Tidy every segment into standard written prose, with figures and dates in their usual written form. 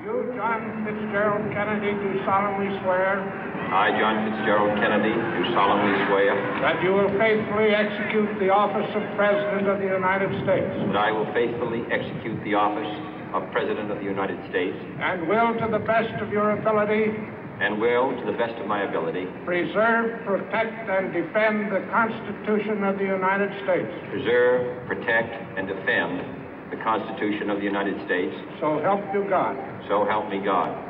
You, John Fitzgerald Kennedy, do solemnly swear. I, John Fitzgerald Kennedy, do solemnly swear. That you will faithfully execute the office of President of the United States. That I will faithfully execute the office of President of the United States. And will, to the best of your ability. And will, to the best of my ability. Preserve, protect, and defend the Constitution of the United States. Preserve, protect, and defend the Constitution of the United States. So help you God. So help me God.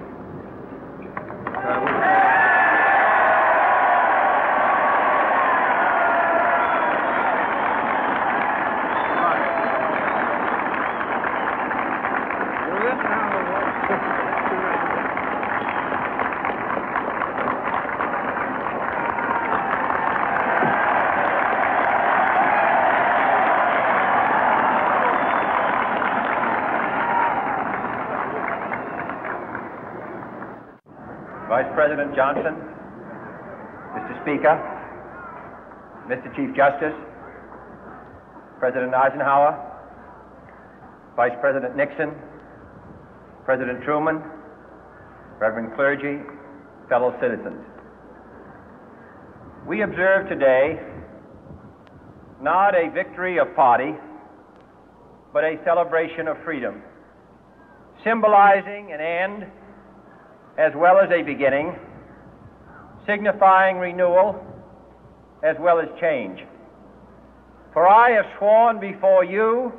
Vice President Johnson, Mr. Speaker, Mr. Chief Justice, President Eisenhower, Vice President Nixon, President Truman, Reverend clergy, fellow citizens. We observe today not a victory of party, but a celebration of freedom, symbolizing an end as well as a beginning, signifying renewal as well as change. For I have sworn before you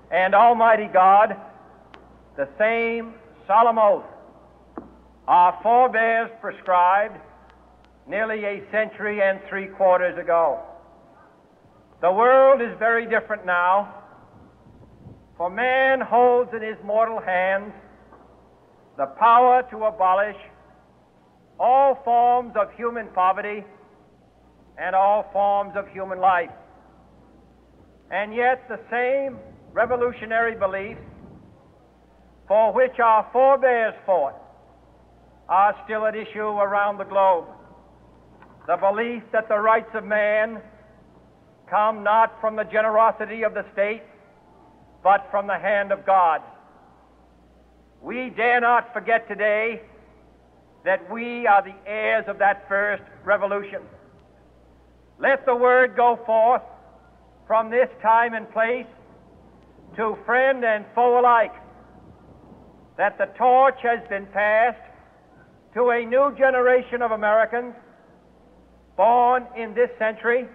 and Almighty God the same solemn oath our forebears prescribed nearly a century and 3/4 ago. The world is very different now, for man holds in his mortal hands the power to abolish all forms of human poverty and all forms of human life. And yet the same revolutionary beliefs for which our forebears fought are still at issue around the globe. The belief that the rights of man come not from the generosity of the state, but from the hand of God. We dare not forget today that we are the heirs of that first revolution. Let the word go forth from this time and place to friend and foe alike that the torch has been passed to a new generation of Americans born in this century,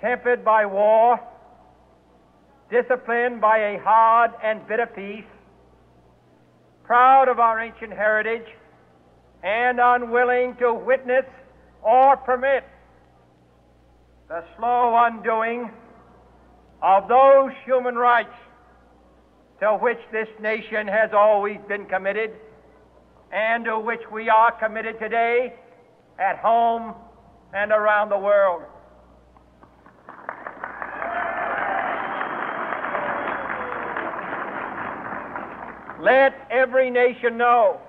tempered by war, disciplined by a hard and bitter peace, proud of our ancient heritage, and unwilling to witness or permit the slow undoing of those human rights to which this nation has always been committed and to which we are committed today at home and around the world. Let every nation know,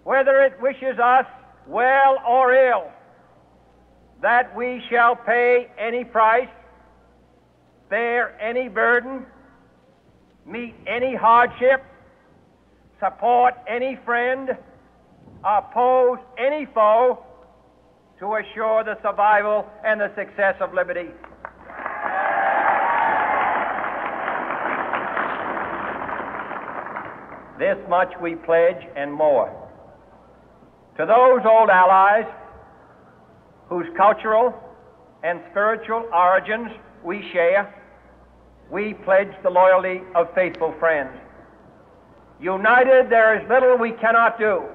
whether it wishes us well or ill, that we shall pay any price, bear any burden, meet any hardship, support any friend, oppose any foe to assure the survival and the success of liberty. This much we pledge and more. To those old allies whose cultural and spiritual origins we share, we pledge the loyalty of faithful friends. United, there is little we cannot do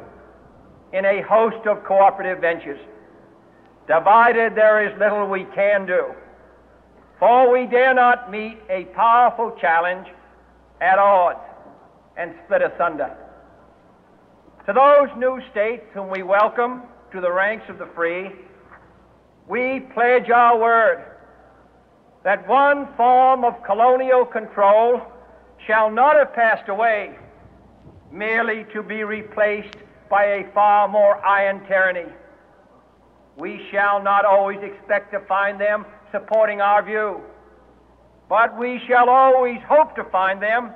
in a host of cooperative ventures. Divided, there is little we can do, for we dare not meet a powerful challenge at odds and split asunder. To those new states whom we welcome to the ranks of the free, we pledge our word that one form of colonial control shall not have passed away merely to be replaced by a far more iron tyranny. We shall not always expect to find them supporting our view, but we shall always hope to find them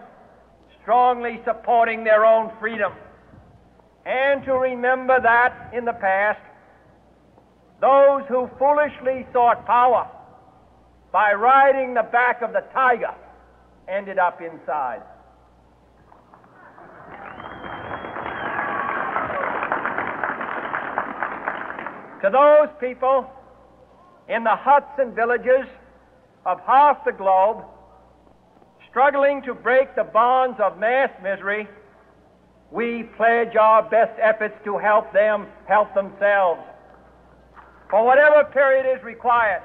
strongly supporting their own freedom, and to remember that in the past, those who foolishly sought power by riding the back of the tiger ended up inside. To those people in the huts and villages of half the globe struggling to break the bonds of mass misery, we pledge our best efforts to help them help themselves for whatever period is required,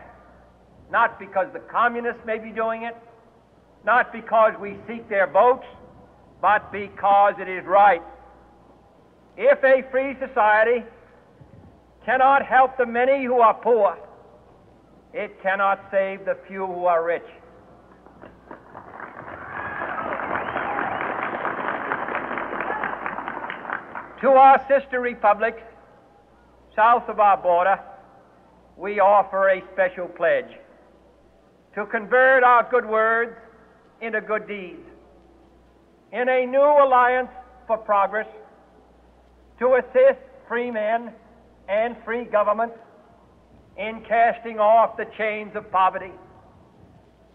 not because the communists may be doing it, not because we seek their votes, but because it is right. If a free society cannot help the many who are poor, it cannot save the few who are rich. To our sister republics south of our border, we offer a special pledge to convert our good words into good deeds, in a new alliance for progress, to assist free men and free governments in casting off the chains of poverty.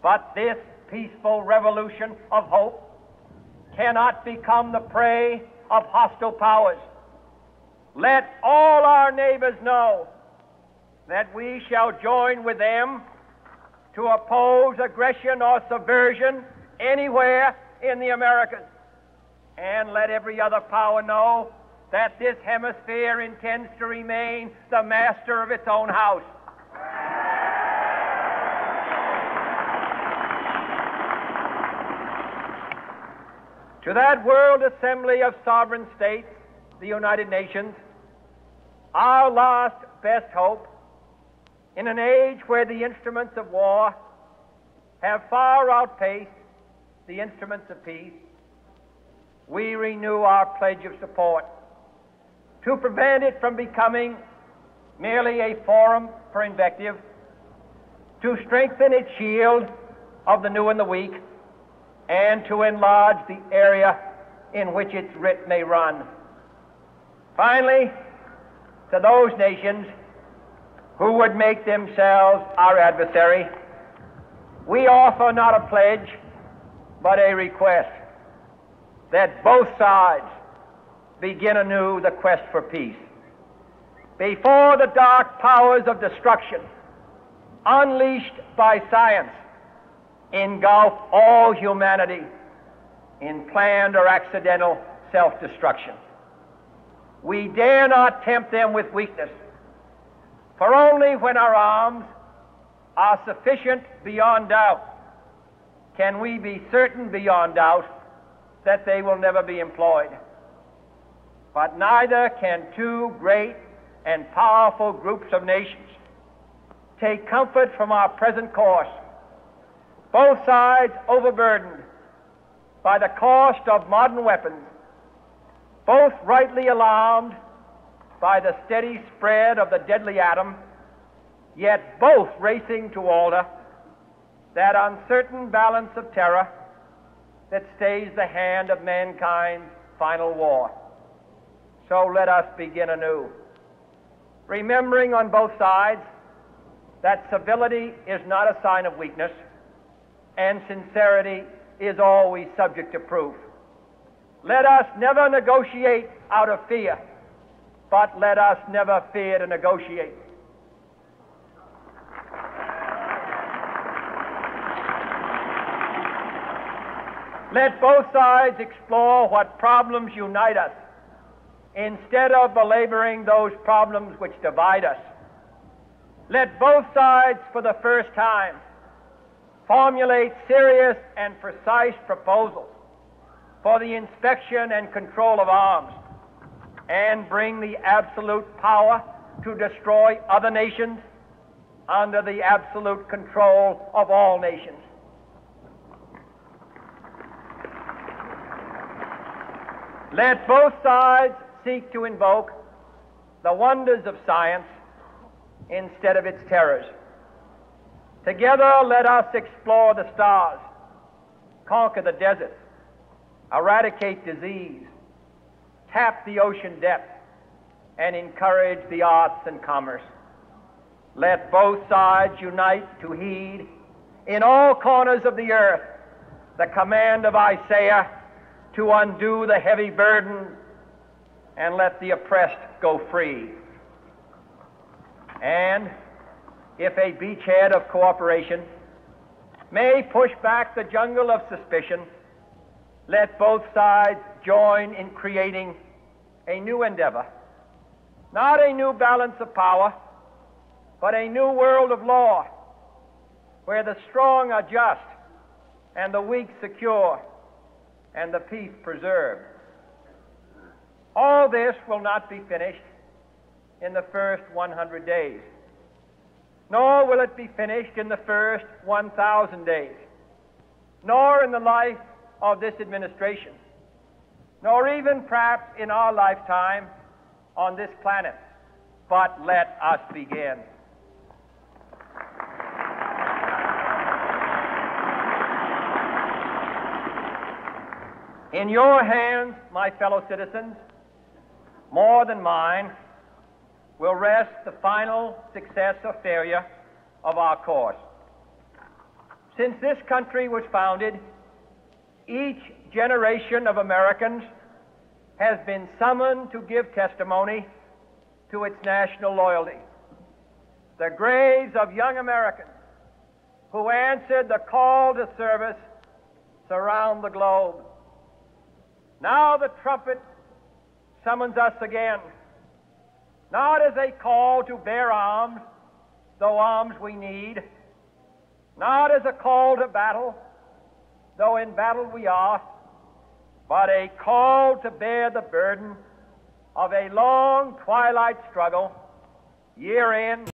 But this peaceful revolution of hope cannot become the prey of hostile powers. Let all our neighbors know that we shall join with them to oppose aggression or subversion anywhere in the Americas. And let every other power know that this hemisphere intends to remain the master of its own house. To that world assembly of sovereign states, the United Nations, our last best hope, in an age where the instruments of war have far outpaced the instruments of peace, we renew our pledge of support to prevent it from becoming merely a forum for invective, to strengthen its shield of the new and the weak, and to enlarge the area in which its writ may run. Finally, to those nations who would make themselves our adversary, we offer not a pledge, but a request that both sides begin anew the quest for peace. Before the dark powers of destruction, unleashed by science, engulf all humanity in planned or accidental self-destruction, we dare not tempt them with weakness, for only when our arms are sufficient beyond doubt can we be certain beyond doubt that they will never be employed. But neither can two great and powerful groups of nations take comfort from our present course, both sides overburdened by the cost of modern weapons, both rightly alarmed by the steady spread of the deadly atom, yet both racing to alter that uncertain balance of terror that stays the hand of mankind's final war. So let us begin anew, remembering on both sides that civility is not a sign of weakness, and sincerity is always subject to proof. Let us never negotiate out of fear, but let us never fear to negotiate. Let both sides explore what problems unite us, instead of belaboring those problems which divide us. Let both sides, for the first time, formulate serious and precise proposals for the inspection and control of arms, and bring the absolute power to destroy other nations under the absolute control of all nations. Let both sides seek to invoke the wonders of science instead of its terrors. Together, let us explore the stars, conquer the deserts, eradicate disease, tap the ocean depth, and encourage the arts and commerce. Let both sides unite to heed in all corners of the earth the command of Isaiah to undo the heavy burden and let the oppressed go free. And if a beachhead of cooperation may push back the jungle of suspicion, let both sides join in creating a new endeavor, not a new balance of power, but a new world of law, where the strong are just and the weak secure and the peace preserved. All this will not be finished in the first 100 days, nor will it be finished in the first 1,000 days, nor in the life of this administration, nor even perhaps in our lifetime on this planet. But let us begin. In your hands, my fellow citizens, more than mine, will rest the final success or failure of our course. Since this country was founded, each generation of Americans has been summoned to give testimony to its national loyalty. The graves of young Americans who answered the call to service surround the globe. Now the trumpet summons us again, not as a call to bear arms, though arms we need, not as a call to battle, though in battle we are, but a call to bear the burden of a long twilight struggle, year in,